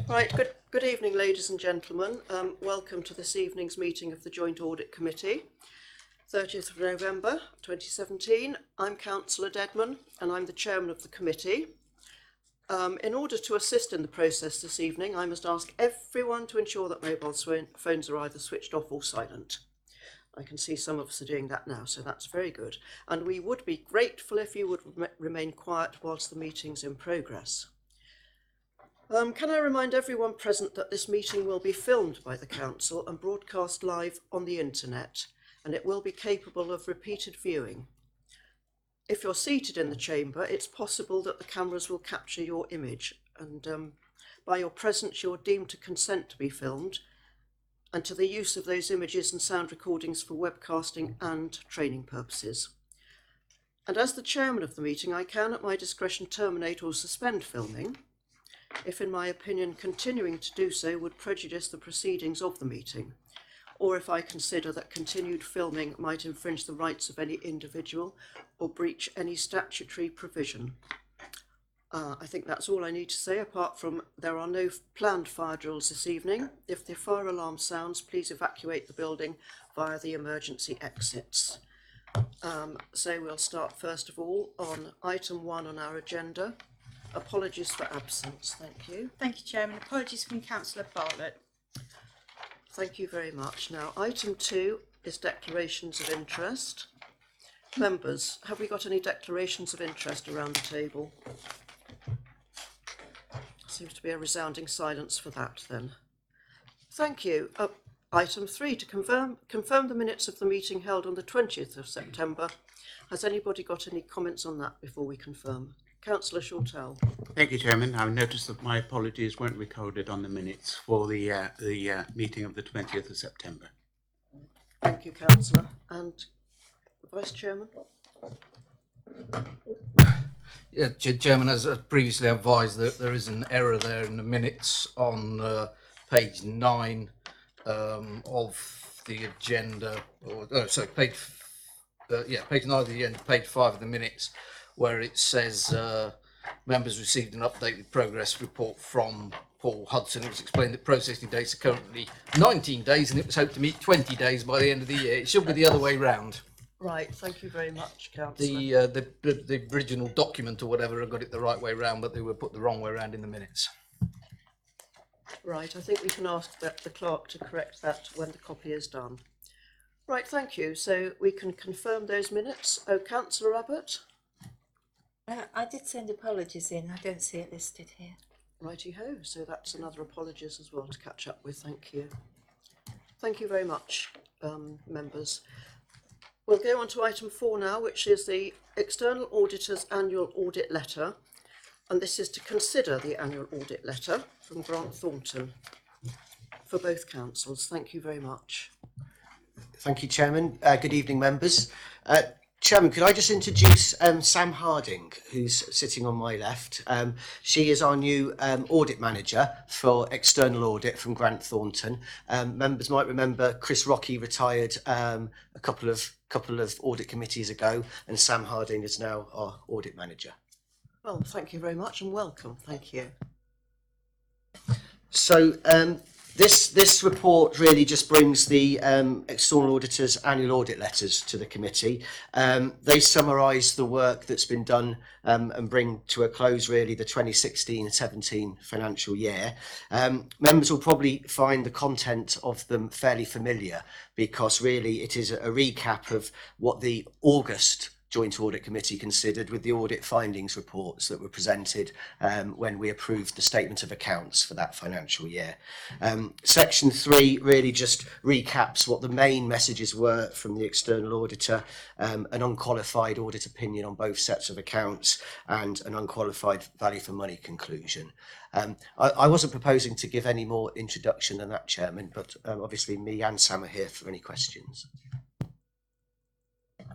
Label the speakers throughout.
Speaker 1: Right, good evening, ladies and gentlemen. Welcome to this evening's meeting of the Joint Audit Committee, 30th of November 2017. I'm Councillor Dedman and I'm the chairman of the committee. In order to assist in the process this evening, I must ask everyone to ensure that mobile phones are either switched off or silent. I can see some of us are doing that now, so that's very good. And we would be grateful if you would remain quiet whilst the meeting's in progress. Can I remind everyone present that this meeting will be filmed by the Council and broadcast live on the internet, and it will be capable of repeated viewing. If you're seated in the chamber, it's possible that the cameras will capture your image, and by your presence you're deemed to consent to be filmed and to the use of those images and sound recordings for webcasting and training purposes. And as the chairman of the meeting, I can at my discretion terminate or suspend filming if, in my opinion, continuing to do so would prejudice the proceedings of the meeting, or if I consider that continued filming might infringe the rights of any individual or breach any statutory provision. I think that's all I need to say, apart from there are no planned fire drills this evening. If the fire alarm sounds, please evacuate the building via the emergency exits. So we'll start first of all on item 1 on our agenda. Apologies for absence, thank you.
Speaker 2: Thank you, Chairman. Apologies from Councillor Bartlett.
Speaker 1: Thank you very much. Now, item 2 is declarations of interest. Members, have we got any declarations of interest around the table? Seems to be a resounding silence for that then. Thank you. Item 3, to confirm the minutes of the meeting held on the 20th of September. Has anybody got any comments on that before we confirm? Councillor Shortell.
Speaker 3: Thank you, Chairman. I noticed that my apologies weren't recorded on the minutes for the meeting of the 20th of September.
Speaker 1: Thank you, Councillor. And Vice Chairman?
Speaker 4: Yeah, Chairman, as previously advised, there is an error there in the minutes on page 9 of the agenda, page 9 of the agenda, page 5 of the minutes, where it says members received an updated progress report from Paul Hudson. It was explained that processing dates are currently 19 days and it was hoped to meet 20 days by the end of the year. It should be the other way round.
Speaker 1: Right, thank you very much, Councillor.
Speaker 4: The original document or whatever had got it the right way round, but they were put the wrong way round in the minutes.
Speaker 1: Right, I think we can ask the clerk to correct that when the copy is done. Right, thank you. So we can confirm those minutes. Oh, Councillor Abbott?
Speaker 5: I did send apologies in. I don't see it listed here.
Speaker 1: Righty-ho, so that's another apologies as well to catch up with. Thank you. Thank you very much, members. We'll go on to item 4 now, which is the External Auditor's Annual Audit Letter. And this is to consider the annual audit letter from Grant Thornton for both councils. Thank you very much.
Speaker 6: Thank you, Chairman. Good evening, members. Chairman, could I just introduce Sam Harding, who's sitting on my left. She is our new audit manager for external audit from Grant Thornton. Members might remember Chris Rocky retired a couple of audit committees ago, and Sam Harding is now our audit manager.
Speaker 1: Well, thank you very much and welcome. Thank you.
Speaker 6: So this report really just brings the external auditors' annual audit letters to the committee. They summarise the work that's been done and bring to a close really the 2016-17 financial year. Members will probably find the content of them fairly familiar because really it is a recap of what the August Joint Audit Committee considered with the audit findings reports that were presented when we approved the statement of accounts for that financial year. Section 3 really just recaps what the main messages were from the external auditor, an unqualified audit opinion on both sets of accounts and an unqualified value for money conclusion. I wasn't proposing to give any more introduction than that, Chairman, but obviously me and Sam are here for any questions.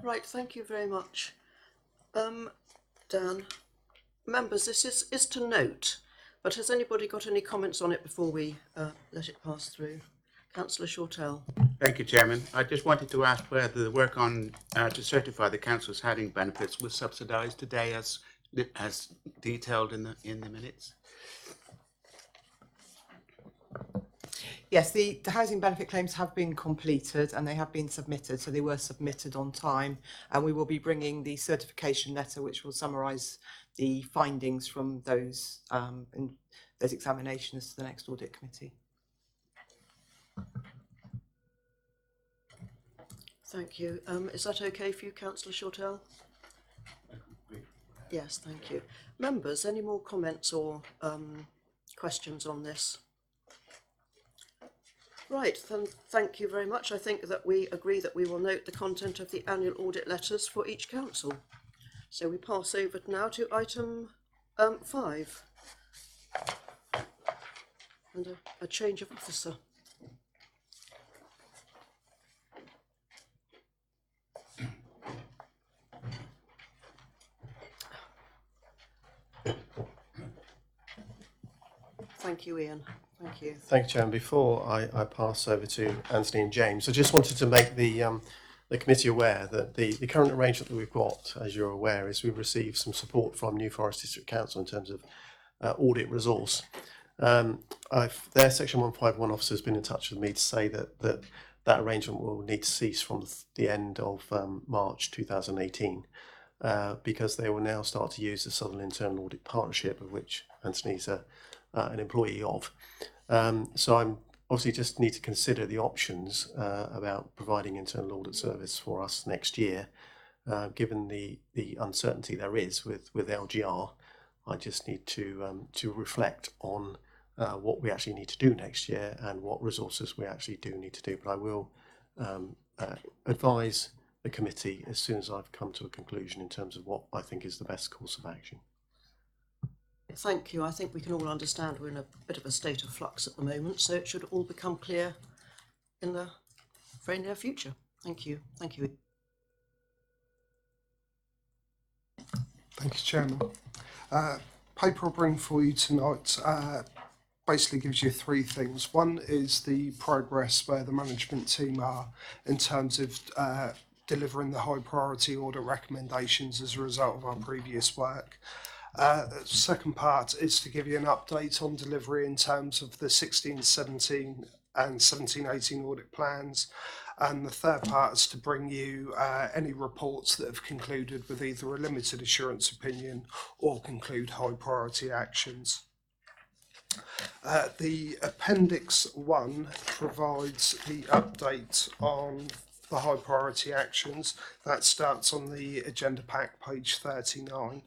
Speaker 1: Right, thank you very much. Dan, members, this is to note, but has anybody got any comments on it before we let it pass through? Councillor Shortell.
Speaker 3: Thank you, Chairman. I just wanted to ask whether the work on to certify the council's housing benefits was subsidised today as detailed in the minutes.
Speaker 7: Yes, the housing benefit claims have been completed and they have been submitted, so they were submitted on time, and we will be bringing the certification letter which will summarise the findings from those examinations to the next audit committee.
Speaker 1: Thank you. Is that okay for you, Councillor Shortell? Yes, thank you. Members, any more comments or questions on this? Right, then thank you very much. I think that we agree that we will note the content of the annual audit letters for each council. So we pass over now to item 5 and a change of officer. Thank you, Ian. Thank you.
Speaker 8: Thank you, Chairman. Before I pass over to Anthony and James, I just wanted to make the committee aware that the current arrangement that we've got, as you're aware, is we've received some support from New Forest District Council in terms of audit resource. Their Section 151 officer has been in touch with me to say that arrangement will need to cease from the end of March 2018 because they will now start to use the Southern Internal Audit Partnership, of which Anthony's an employee of. So I'm obviously just need to consider the options about providing internal audit service for us next year, given the uncertainty there is with LGR. I just need to reflect on what we actually need to do next year and what resources we actually do need to do. But I will advise the committee as soon as I've come to a conclusion in terms of what I think is the best course of action.
Speaker 1: Thank you. I think we can all understand we're in a bit of a state of flux at the moment, so it should all become clear in the very near future. Thank you. Thank you.
Speaker 9: Thank you, Chairman. Paper I'll bring for you tonight basically gives you three things. One is the progress where the management team are in terms of delivering the high priority audit recommendations as a result of our previous work. Second part is to give you an update on delivery in terms of the 16-17 and 17-18 audit plans. And the third part is to bring you any reports that have concluded with either a limited assurance opinion or conclude high priority actions. The Appendix 1 provides the update on the high priority actions. That starts on the agenda pack, page 39.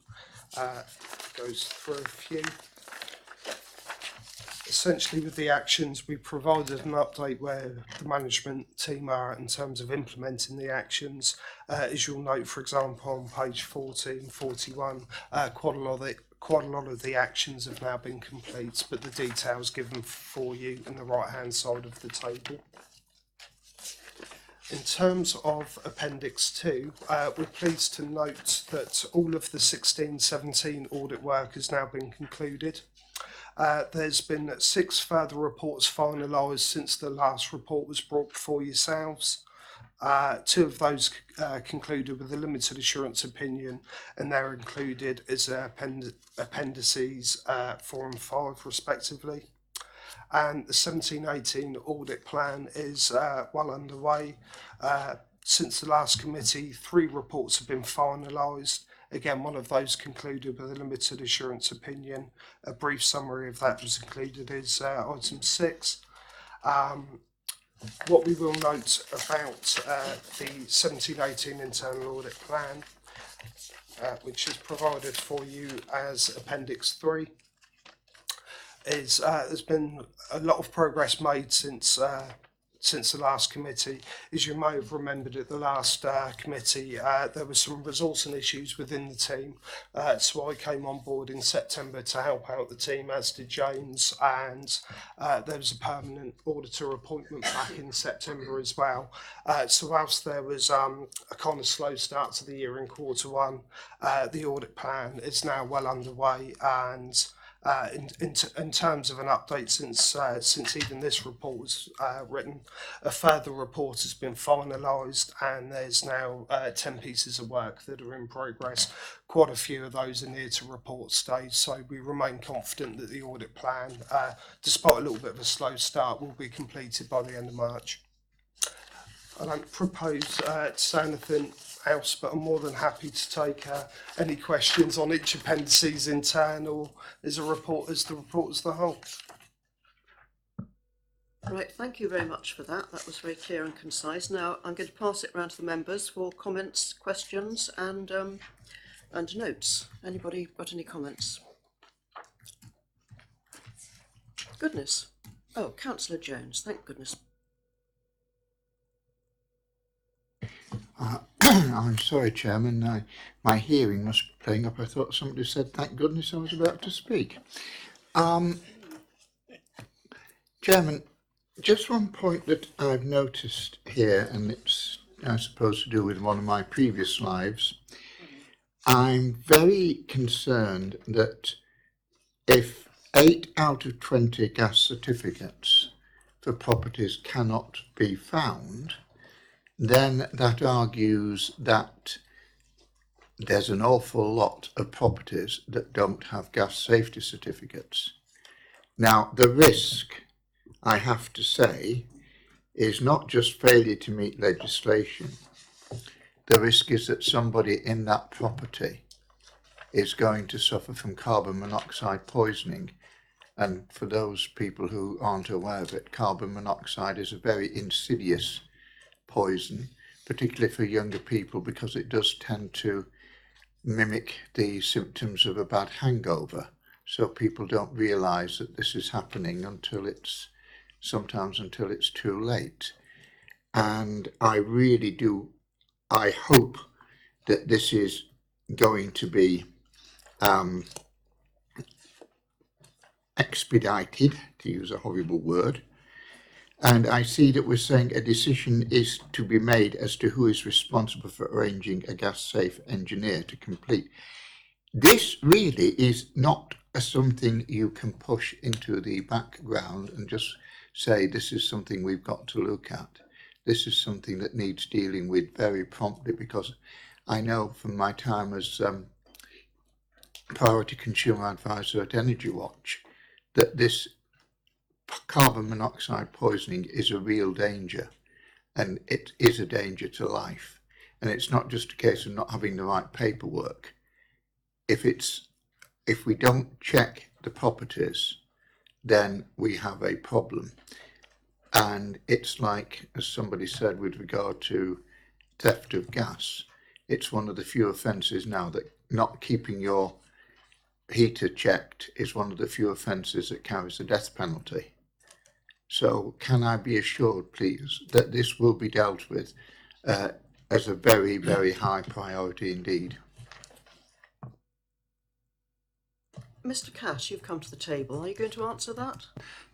Speaker 9: Goes through a few. Essentially, with the actions, we provided an update where the management team are in terms of implementing the actions. As you'll note, for example, on page 40 and 41, quite a lot of the actions have now been complete, but the details given for you in the right-hand side of the table. In terms of Appendix 2, we're pleased to note that all of the 16-17 audit work has now been concluded. There's been 6 further reports finalised since the last report was brought before yourselves. 2 of those concluded with a limited assurance opinion, and they're included as appendices 4 and 5 respectively. And the 17-18 audit plan is well underway. Since the last committee, 3 reports have been finalised. Again, one of those concluded with a limited assurance opinion. A brief summary of that was included as item 6. What we will note about the 17-18 internal audit plan, which is provided for you as Appendix 3, is there's been a lot of progress made since the last committee. As you may have remembered at the last committee, there were some resourcing issues within the team, so I came on board in September to help out the team, as did James, and there was a permanent auditor appointment back in September as well. So whilst there was a kind of slow start to the year in quarter 1, the audit plan is now well underway, and in terms of an update since even this report was written, a further report has been finalised, and there's now 10 pieces of work that are in progress. Quite a few of those are near to report stage, so we remain confident that the audit plan, despite a little bit of a slow start, will be completed by the end of March. I don't propose to say anything else, but I'm more than happy to take any questions on each appendices in turn, or as the report as the whole.
Speaker 1: Right, thank you very much for that. That was very clear and concise. Now I'm going to pass it round to the members for comments, questions, and notes. Anybody got any comments? Goodness. Oh, Councillor Jones. Thank goodness.
Speaker 10: I'm sorry, Chairman. My hearing must be playing up. I thought somebody said, thank goodness I was about to speak. Chairman, just one point that I've noticed here, and it's, I suppose, to do with one of my previous lives. I'm very concerned that if 8 out of 20 gas certificates for properties cannot be found, then that argues that there's an awful lot of properties that don't have gas safety certificates. Now, the risk, I have to say, is not just failure to meet legislation. The risk is that somebody in that property is going to suffer from carbon monoxide poisoning. And for those people who aren't aware of it, carbon monoxide is a very insidious poison, particularly for younger people, because it does tend to mimic the symptoms of a bad hangover. So people don't realise that this is happening until it's too late. And I really do, I hope that this is going to be expedited, to use a horrible word. And I see that we're saying a decision is to be made as to who is responsible for arranging a gas safe engineer to complete. This really is not something you can push into the background and just say this is something we've got to look at. This is something that needs dealing with very promptly, because I know from my time as Priority Consumer Advisor at Energy Watch that this carbon monoxide poisoning is a real danger, and it is a danger to life. And it's not just a case of not having the right paperwork. If we don't check the properties, then we have a problem. And it's like, as somebody said with regard to theft of gas, it's one of the few offences now that not keeping your heater checked is one of the few offences that carries a death penalty. So can I be assured, please, that this will be dealt with as a very, very high priority indeed?
Speaker 1: Mr. Cash, you've come to the table. Are you going to answer that?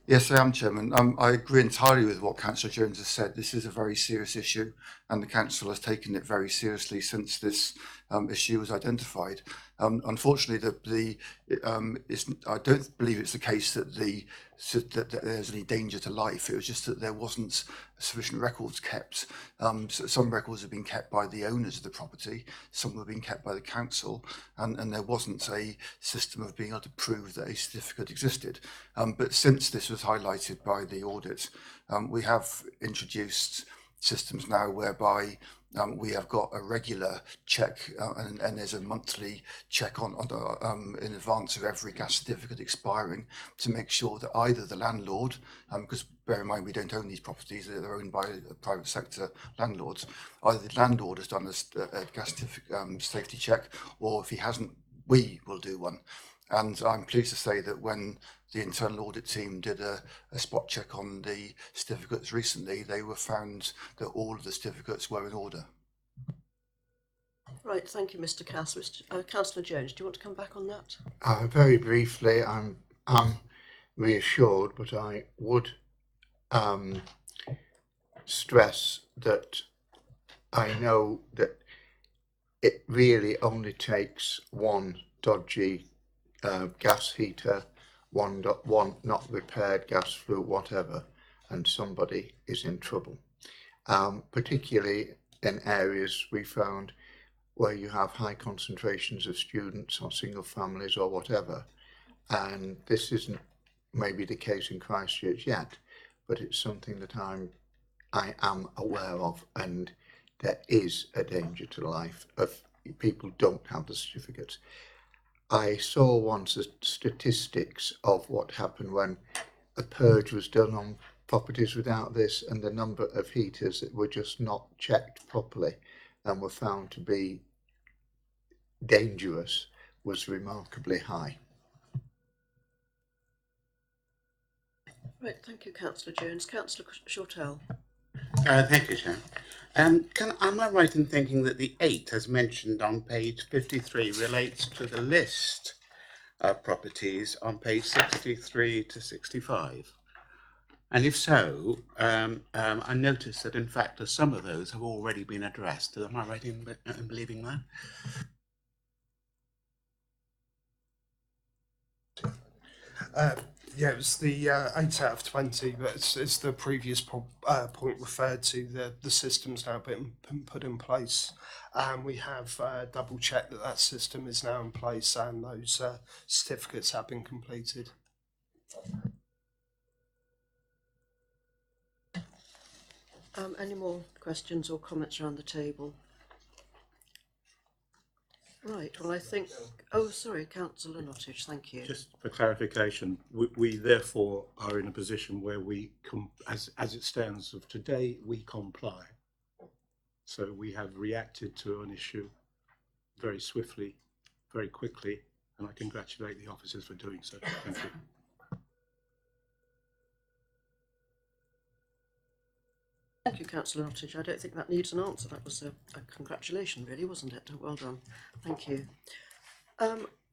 Speaker 11: Yes, I am, Chairman. I agree entirely with what Councillor Jones has said. This is a very serious issue, and the Council has taken it very seriously since this issue was identified. Unfortunately, I don't believe it's the case that there's any danger to life. It was just that there wasn't sufficient records kept. So some records have been kept by the owners of the property, some have been kept by the council, and there wasn't a system of being able to prove that a certificate existed. But since this was highlighted by the audit, we have introduced systems now whereby we have got a regular check and there's a monthly check on in advance of every gas certificate expiring to make sure that either the landlord, because bear in mind we don't own these properties, they're owned by private sector landlords, either the landlord has done a gas safety check, or if he hasn't, we will do one. And I'm pleased to say that when the internal audit team did a spot check on the certificates recently, they were found that all of the certificates were in order.
Speaker 1: Right, thank you, Mr. Cass. Councillor Jones, do you want to come back on that?
Speaker 10: Very briefly, I'm reassured, but I would stress that I know that it really only takes one dodgy gas heater one not repaired, gas, flue, whatever, and somebody is in trouble. Particularly in areas we found where you have high concentrations of students or single families or whatever. And this isn't maybe the case in Christchurch yet, but it's something that I am aware of, and there is a danger to life if people don't have the certificates. I saw once the statistics of what happened when a purge was done on properties without this, and the number of heaters that were just not checked properly and were found to be dangerous was remarkably high.
Speaker 1: Right, thank you, Councillor Jones. Councillor Shortell.
Speaker 3: Thank you, Chair. Am I right in thinking that the 8, as mentioned on page 53, relates to the list of properties on page 63 to 65? And if so, I noticed that in fact some of those have already been addressed. Am I right in believing
Speaker 9: that? Yeah, it was the 8 out of 20, but it's the previous point referred to. The system's now been put in place, and we have double checked that system is now in place and those certificates have been completed.
Speaker 1: Any more questions or comments around the table? Right, well I think, oh sorry, Councillor Nottage, thank you.
Speaker 12: Just for clarification, we therefore are in a position where we, as it stands of today, we comply. So we have reacted to an issue very swiftly, very quickly, and I congratulate the officers for doing so. Thank you.
Speaker 1: Thank you, Councillor Nottage. I don't think that needs an answer. That was a congratulation, really, wasn't it? Well done. Thank you.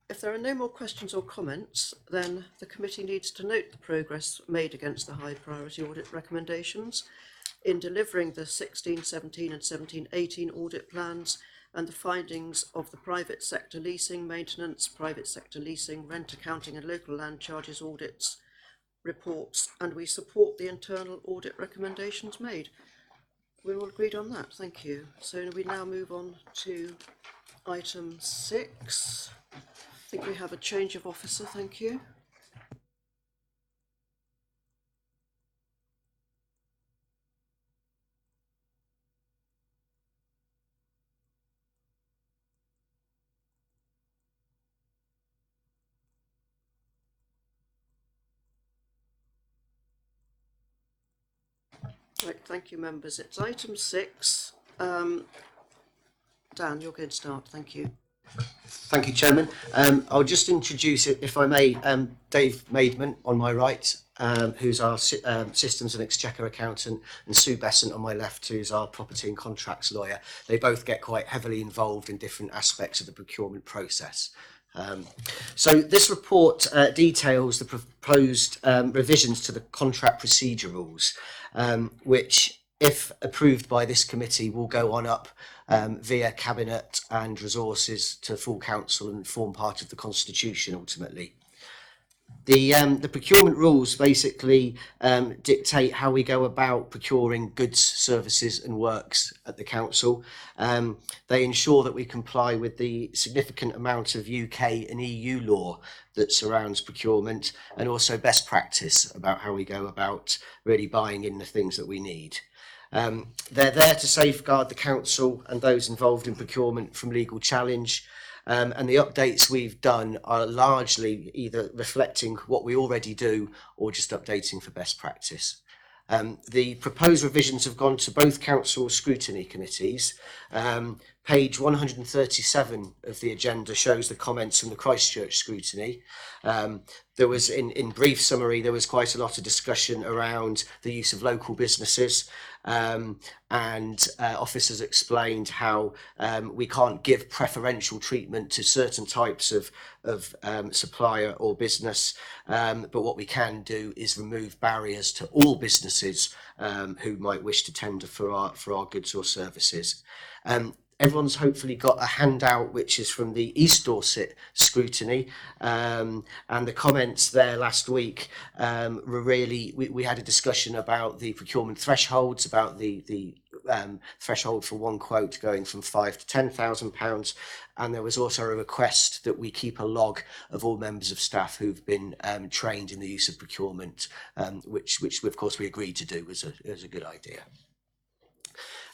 Speaker 1: If there are no more questions or comments, then the committee needs to note the progress made against the high priority audit recommendations in delivering the 16-17 and 17-18 audit plans and the findings of the private sector leasing, maintenance, private sector leasing, rent accounting and local land charges audits reports, and we support the internal audit recommendations made. We're all agreed on that, thank you. So we now move on to item 6. I think we have a change of officer, thank you. Right, thank you, members. It's item 6. Dan, you're going to start. Thank you.
Speaker 6: Thank you, Chairman. I'll just introduce it, if I may, Dave Maidman on my right, who's our Systems and Exchequer accountant, and Sue Besant on my left, who's our property and contracts lawyer. They both get quite heavily involved in different aspects of the procurement process. So this report details the proposed revisions to the contract procedure rules, which, if approved by this committee, will go on up via Cabinet and resources to full council and form part of the Constitution ultimately. The procurement rules basically dictate how we go about procuring goods, services and works at the council. They ensure that we comply with the significant amount of UK and EU law that surrounds procurement, and also best practice about how we go about really buying in the things that we need. They're there to safeguard the council and those involved in procurement from legal challenge. And the updates we've done are largely either reflecting what we already do or just updating for best practice. The proposed revisions have gone to both council scrutiny committees. Page 137 of the agenda shows the comments from the Christchurch scrutiny. There was, in brief summary, there was quite a lot of discussion around the use of local businesses, and officers explained how we can't give preferential treatment to certain types of supplier or business, but what we can do is remove barriers to all businesses who might wish to tender for our goods or services. everyone's hopefully got a handout which is from the East Dorset scrutiny, and the comments there last week were really, we had a discussion about the procurement thresholds, about the threshold for one quote going from £5,000 to £10,000, and there was also a request that we keep a log of all members of staff who've been trained in the use of procurement, which of course we agreed to do as a good idea.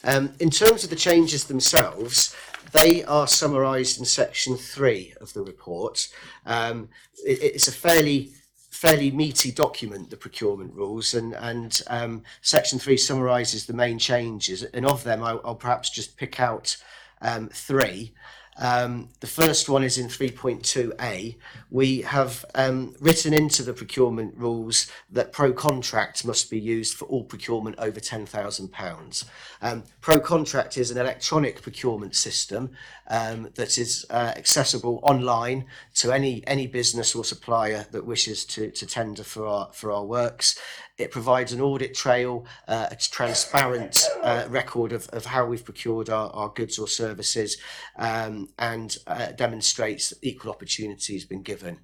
Speaker 6: In terms of the changes themselves, they are summarised in section 3 of the report. It's a fairly meaty document, the procurement rules, and section 3 summarises the main changes, and of them I'll perhaps just pick out 3. The first one is in 3.2a. We have written into the procurement rules that ProContract must be used for all procurement over £10,000. ProContract is an electronic procurement system that is accessible online to any business or supplier that wishes to tender for our works. It provides an audit trail, a transparent record of how we've procured our goods or services, and demonstrates that equal opportunity has been given.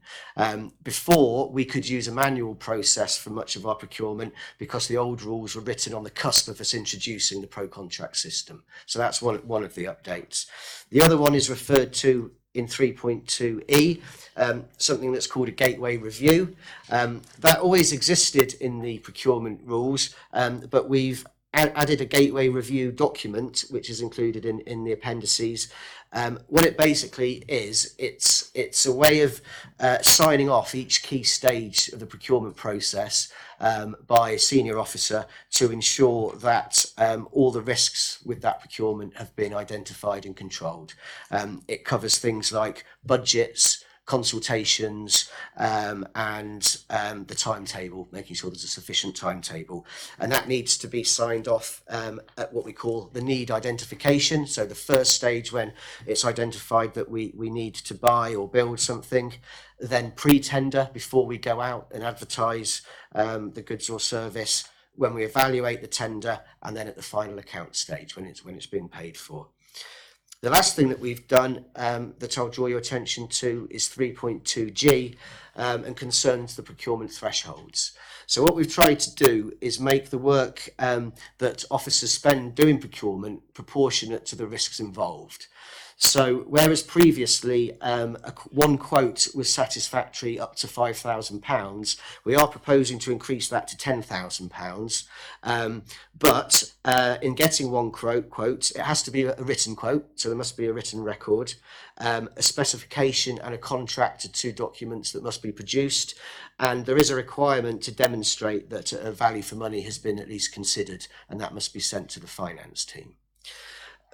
Speaker 6: Before, we could use a manual process for much of our procurement because the old rules were written on the cusp of us introducing the ProContract system. So that's one of the updates. The other one is referred to in 3.2e, something that's called a gateway review. That always existed in the procurement rules, but we've added a gateway review document, which is included in the appendices. What it basically is, it's a way of signing off each key stage of the procurement process by a senior officer to ensure that all the risks with that procurement have been identified and controlled. It covers things like budgets, consultations, and the timetable, making sure there's a sufficient timetable. And that needs to be signed off at what we call the need identification. So the first stage, when it's identified that we need to buy or build something, then pre-tender, before we go out and advertise the goods or service, when we evaluate the tender, and then at the final account stage, when it's being paid for. The last thing that we've done that I'll draw your attention to is 3.2g and concerns the procurement thresholds. So what we've tried to do is make the work that officers spend doing procurement proportionate to the risks involved. So whereas previously one quote was satisfactory up to £5,000, we are proposing to increase that to £10,000. But in getting one quote, it has to be a written quote, so there must be a written record, a specification and a contract are 2 documents that must be produced, and there is a requirement to demonstrate that a value for money has been at least considered, and that must be sent to the finance team.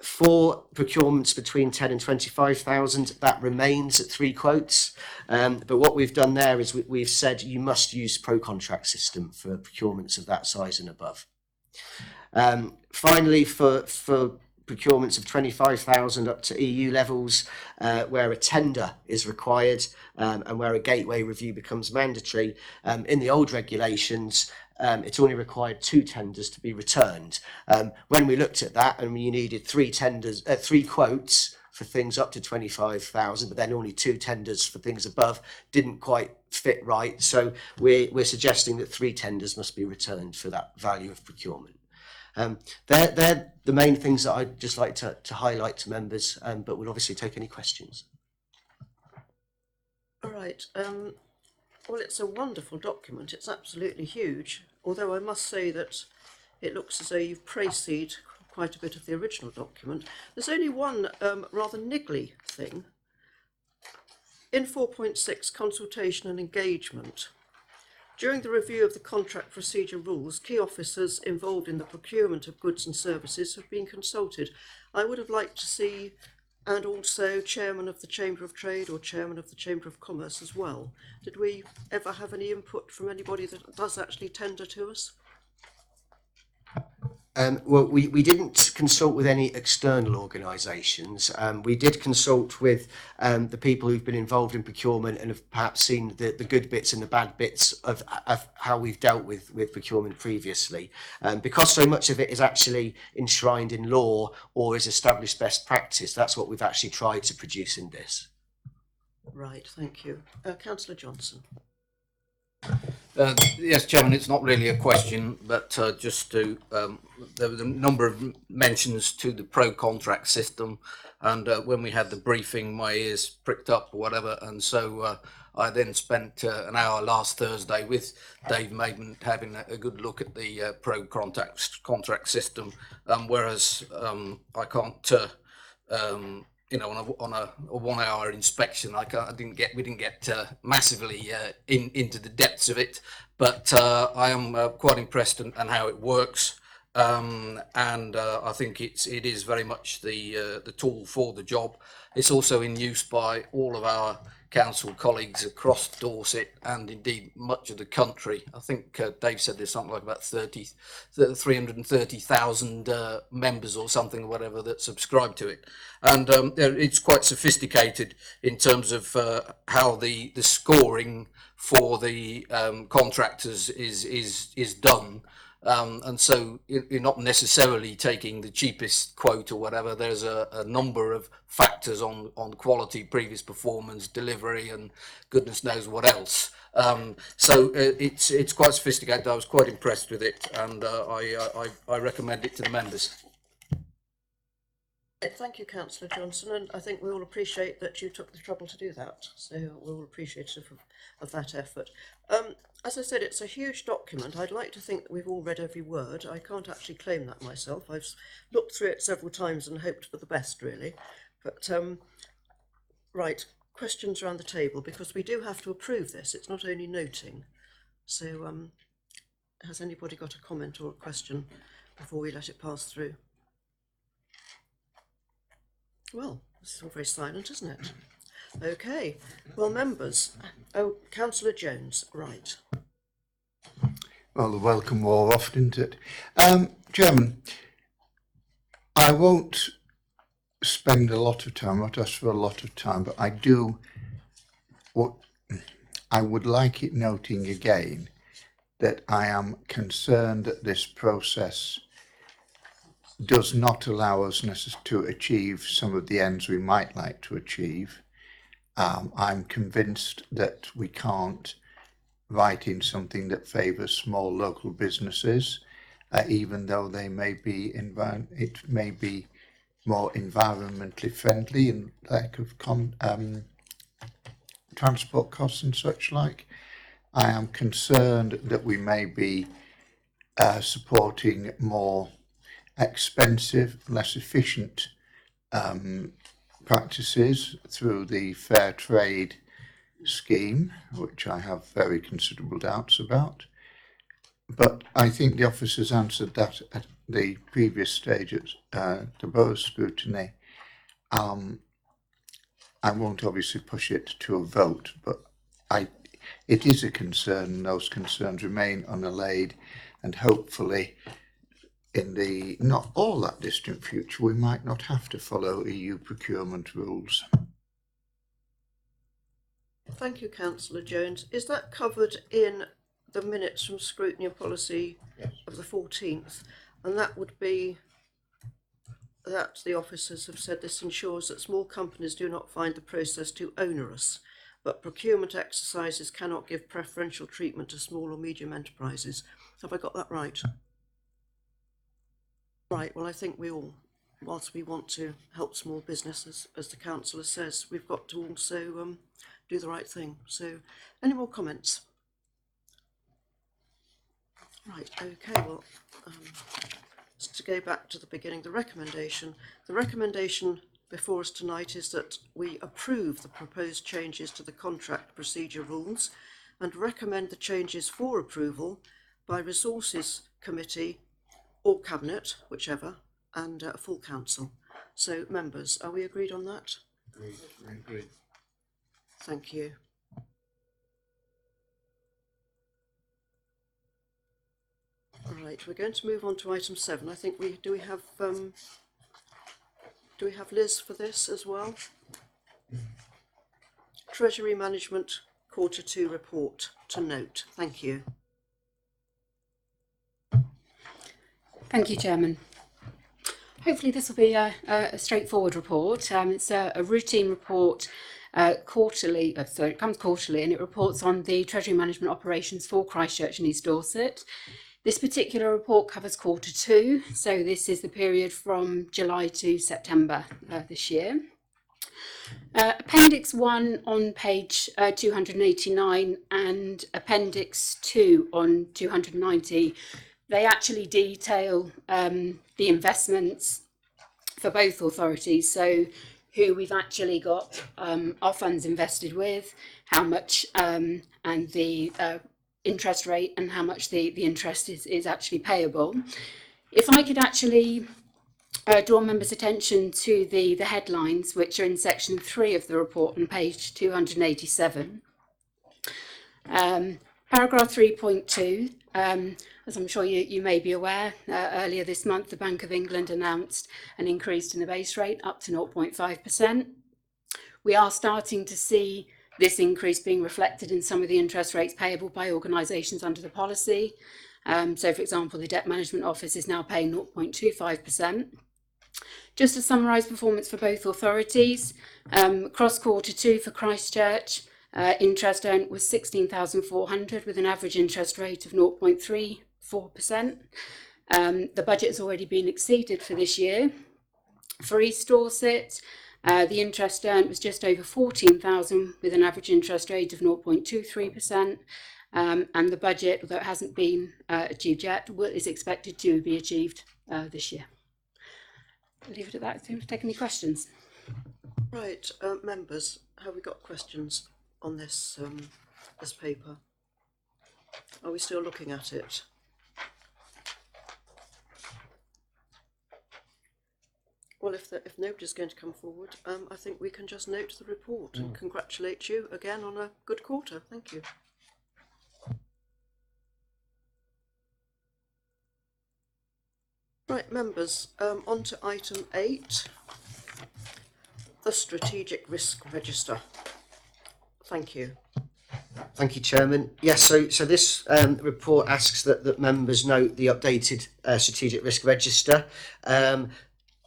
Speaker 6: For procurements between 10 and 25,000, that remains at 3 quotes. But what we've done there is we've said you must use ProContract System for procurements of that size and above. Finally, for procurements of 25,000 up to EU levels, where a tender is required and where a gateway review becomes mandatory, in the old regulations, it's only required 2 tenders to be returned. When we looked at that, and you needed 3 quotes for things up to 25,000, but then only 2 tenders for things above, didn't quite fit right. So we're suggesting that 3 tenders must be returned for that value of procurement. They're the main things that I'd just like to highlight to members, but we'll obviously take any questions.
Speaker 1: All right. Well, it's a wonderful document. It's absolutely huge, although I must say that it looks as though you've précéded quite a bit of the original document. There's only one rather niggly thing. In 4.6, consultation and engagement. During the review of the contract procedure rules, key officers involved in the procurement of goods and services have been consulted. I would have liked to see, and also Chairman of the Chamber of Trade or Chairman of the Chamber of Commerce as well. Did we ever have any input from anybody that does actually tender to us?
Speaker 6: Well, we didn't consult with any external organisations. We did consult with the people who've been involved in procurement and have perhaps seen the good bits and the bad bits of how we've dealt with procurement previously. Because so much of it is actually enshrined in law or is established best practice, that's what we've actually tried to produce in this.
Speaker 1: Right, thank you. Councillor Johnson.
Speaker 4: Yes, Chairman, it's not really a question, but just to, there was a number of mentions to the ProContract System, and when we had the briefing, my ears pricked up or whatever, and so I then spent an hour last Thursday with Dave Maidment having a good look at the ProContract System, whereas I can't you know, on a 1 hour inspection, we didn't get massively into the depths of it, but I am quite impressed in how it works, and I think it is very much the tool for the job. It's also in use by all of our council colleagues across Dorset and indeed much of the country. I think Dave said there's something like about 330,000 members or something or whatever that subscribe to it, and it's quite sophisticated in terms of how the scoring for the contractors is done. And so you're not necessarily taking the cheapest quote or whatever. There's a number of factors on quality, previous performance, delivery, and goodness knows what else. So it's quite sophisticated. I was quite impressed with it, and I recommend it to the members.
Speaker 1: Thank you, Councillor Johnson, and I think we all appreciate that you took the trouble to do that, so we're all appreciative of that effort. As I said, it's a huge document. I'd like to think that we've all read every word. I can't actually claim that myself. I've looked through it several times and hoped for the best, really. But, right, questions around the table, because we do have to approve this. It's not only noting. So has anybody got a comment or a question before we let it pass through? Well, this is all very silent, isn't it? Okay. Well, members. Oh, Councillor Jones. Right.
Speaker 10: Well, the welcome wore off, didn't it? Chairman, I won't spend a lot of time, not ask for a lot of time, but I would like it noting again that I am concerned that this process does not allow us to achieve some of the ends we might like to achieve. I'm convinced that we can't write in something that favours small local businesses, even though they may be it may be more environmentally friendly and lack of transport costs and such like. I am concerned that we may be supporting more expensive, less efficient practices through the fair trade scheme, which I have very considerable doubts about. But I think the officers answered that at the previous stage at the Borough scrutiny. I won't obviously push it to a vote, but it is a concern, and those concerns remain unallayed, and hopefully in the not all that distant future, we might not have to follow EU procurement rules.
Speaker 1: Thank you, Councillor Jones. Is that covered in the minutes from scrutiny of policy of the 14th? And that would be that the officers have said this ensures that small companies do not find the process too onerous, but procurement exercises cannot give preferential treatment to small or medium enterprises. Have I got that right? Right, well, I think we all, whilst we want to help small businesses, as the councillor says, we've got to also do the right thing. So, any more comments? Right, okay, well, just to go back to the beginning, the recommendation before us tonight is that we approve the proposed changes to the contract procedure rules and recommend the changes for approval by Resources Committee or Cabinet, whichever, and full council. So, members, are we agreed on that?
Speaker 4: Agreed.
Speaker 1: Thank you. Right. Right, we're going to move on to item 7. I think we have Liz for this as well? Treasury Management Q2 report to note. Thank you.
Speaker 13: Thank you, Chairman. Hopefully this will be a straightforward report. It's a routine report quarterly, so it comes quarterly, and it reports on the Treasury Management operations for Christchurch and East Dorset. This particular report covers Q2, so this is the period from July to September this year. Appendix 1 on page 289 and Appendix 2 on 290, they actually detail the investments for both authorities, so who we've actually got our funds invested with, how much, and the interest rate, and how much the interest is actually payable. If I could actually draw members' attention to the headlines, which are in section 3 of the report on page 287. Paragraph 3.2, as I'm sure you may be aware, earlier this month the Bank of England announced an increase in the base rate up to 0.5%. We are starting to see this increase being reflected in some of the interest rates payable by organisations under the policy. So, for example, the Debt Management Office is now paying 0.25%. Just to summarise performance for both authorities, across Q2 for Christchurch, interest earned was 16,400 with an average interest rate of 0.34%. The budget has already been exceeded for this year. For East Dorset, the interest earned was just over 14,000 with an average interest rate of 0.23%. And the budget, although it hasn't been achieved yet, is expected to be achieved this year. I'll leave it at that. Do you want to take any questions?
Speaker 1: Right, members, have we got questions on this this paper? Are we still looking at it? Well, if nobody's going to come forward, I think we can just note the report and congratulate you again on a good quarter. Thank you. Right, members, on to item 8, the Strategic Risk Register. Thank you.
Speaker 6: Thank you, Chairman. Yes, so this report asks that members note the updated Strategic Risk Register.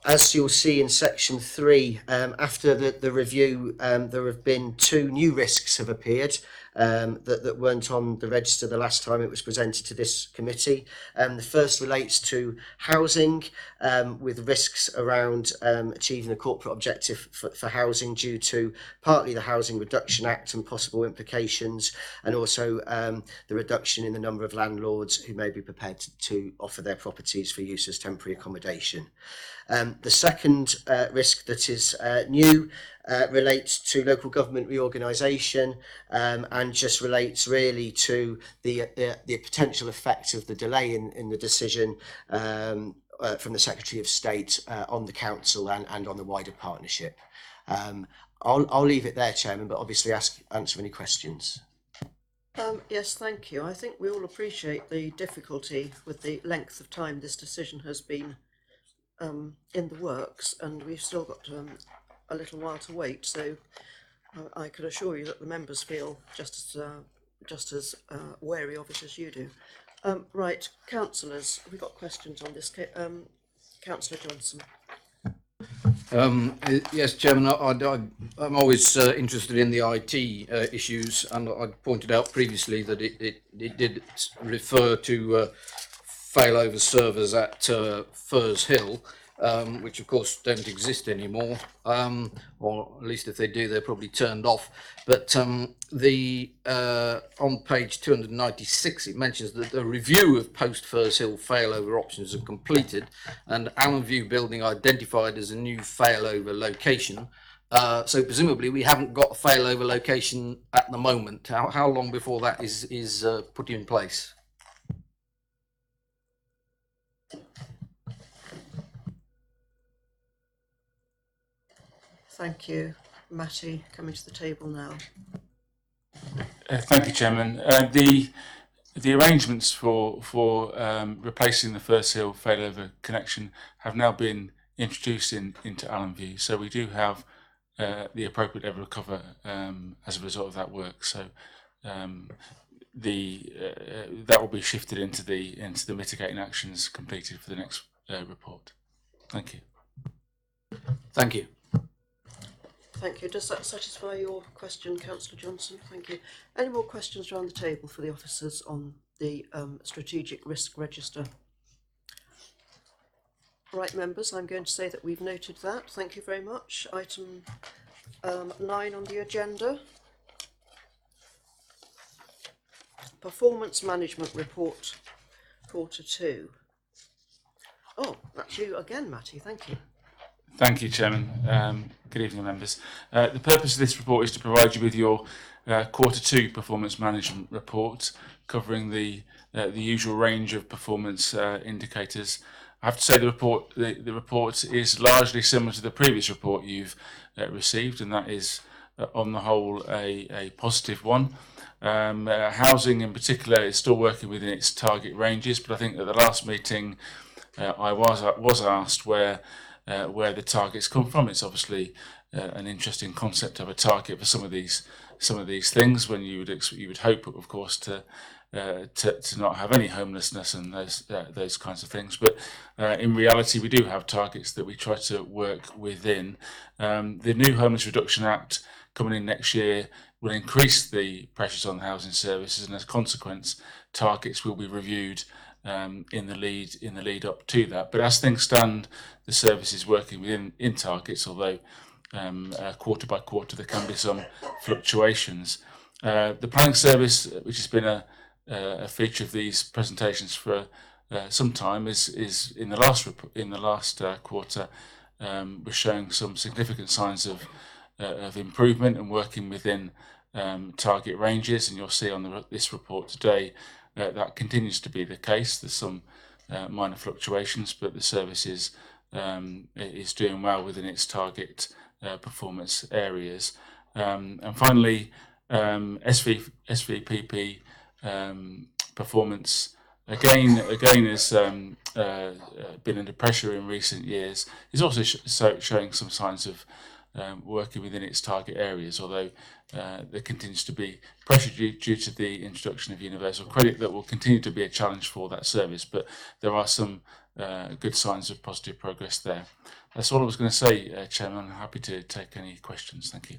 Speaker 6: As you'll see in section 3, after the review, there have been 2 new risks have appeared that weren't on the register the last time it was presented to this committee. The first relates to housing, with risks around achieving the corporate objective for housing due to partly the Housing Reduction Act and possible implications, and also the reduction in the number of landlords who may be prepared to offer their properties for use as temporary accommodation. The second risk that is new relates to local government reorganisation, and just relates really to the potential effect of the delay in the decision from the Secretary of State on the council and on the wider partnership. I'll leave it there, Chairman, but obviously answer any questions.
Speaker 1: Yes, thank you. I think we all appreciate the difficulty with the length of time this decision has been in the works, and we've still got a little while to wait, so I can assure you that the members feel just as wary of it as you do. Right, councillors, have we got questions on this? Councillor Johnson.
Speaker 4: Yes, Chairman, I'm always interested in the IT issues, and I pointed out previously that it did refer to failover servers at Firs Hill, which of course don't exist anymore, or at least if they do, they're probably turned off. But on page 296, it mentions that the review of post-Firs Hill failover options are completed, and Allen View building identified as a new failover location. So presumably we haven't got a failover location at the moment. How long before that is put in place?
Speaker 1: Thank you. Matty, coming to the table now.
Speaker 14: Thank you, Chairman. The arrangements for replacing the first hill failover connection have now been introduced into Allenview, so we do have the appropriate level of cover as a result of that work. So that will be shifted into the mitigating actions completed for the next report. Thank you.
Speaker 4: Thank you.
Speaker 1: Thank you. Does that satisfy your question, Councillor Johnson? Thank you. Any more questions around the table for the officers on the strategic risk register? Right, members, I'm going to say that we've noted that. Thank you very much. Item 9 on the agenda. Performance Management Report, Quarter 2. Oh, that's you again, Matty. Thank you.
Speaker 14: Thank you, Chairman. Good evening, members. The purpose of this report is to provide you with your Quarter 2 Performance Management Report, covering the usual range of performance indicators. I have to say the report is largely similar to the previous report you've received, and that is, on the whole, a positive one. Housing, in particular, is still working within its target ranges, but I think at the last meeting I was asked where the targets come from. It's obviously an interesting concept of a target for some of these things, when you would hope, of course, to not have any homelessness and those kinds of things. But in reality, we do have targets that we try to work within. The new Homeless Reduction Act coming in next year will increase the pressures on housing services, and as a consequence, targets will be reviewed in the lead up to that. But as things stand, the service is working within targets, although quarter by quarter there can be some fluctuations. The planning service, which has been a feature of these presentations for some time, is in the last quarter was showing some significant signs of improvement and working within target ranges, and you'll see on this report today that continues to be the case. There's some minor fluctuations, but the service is doing well within its target performance areas. And finally, SVPP performance again has been under pressure in recent years. It's also showing some signs of working within its target areas, although there continues to be pressure due to the introduction of universal credit that will continue to be a challenge for that service, but there are some good signs of positive progress there. That's all I was going to say, Chairman. I'm happy to take any questions. Thank you.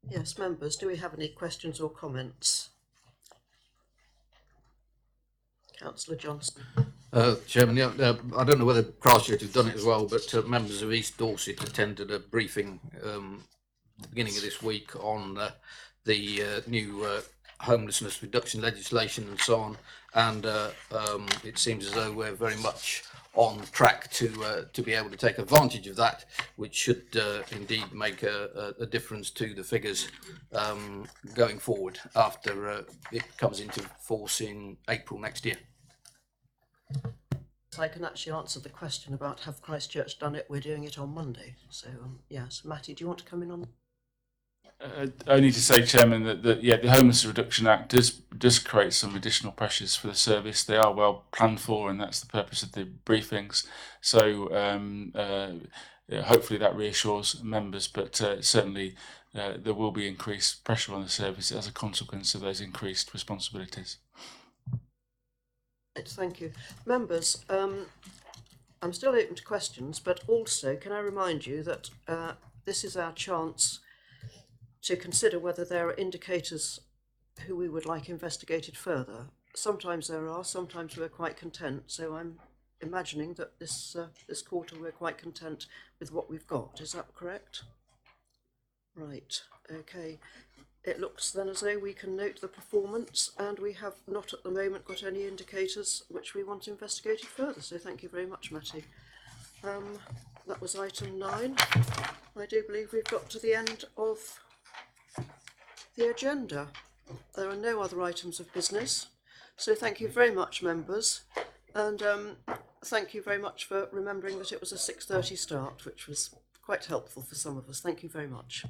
Speaker 1: Yes, members, do we have any questions or comments? Councillor Johnson.
Speaker 4: Chairman, I don't know whether Christchurch have done it as well, but members of East Dorset attended a briefing at the beginning of this week on the new homelessness reduction legislation and so on, and it seems as though we're very much on track to be able to take advantage of that, which should indeed make a difference to the figures going forward after it comes into force in April next year.
Speaker 1: I can actually answer the question about have Christchurch done it. We're doing it on Monday. So yes, Matty, do you want to come in on?
Speaker 14: Only to say, Chairman, that the Homeless Reduction Act does create some additional pressures for the service. They are well planned for, and that's the purpose of the briefings. So hopefully that reassures members, but certainly there will be increased pressure on the service as a consequence of those increased responsibilities.
Speaker 1: Thank you. Members, I'm still open to questions, but also can I remind you that this is our chance to consider whether there are indicators who we would like investigated further. Sometimes there are, sometimes we're quite content, so I'm imagining that this quarter we're quite content with what we've got. Is that correct? Right, okay. It looks then as though we can note the performance, and we have not at the moment got any indicators which we want investigated further, so thank you very much, Matty. That was item 9. I do believe we've got to the end of the agenda. There are no other items of business, so thank you very much, members, and thank you very much for remembering that it was a 6:30 start, which was quite helpful for some of us. Thank you very much.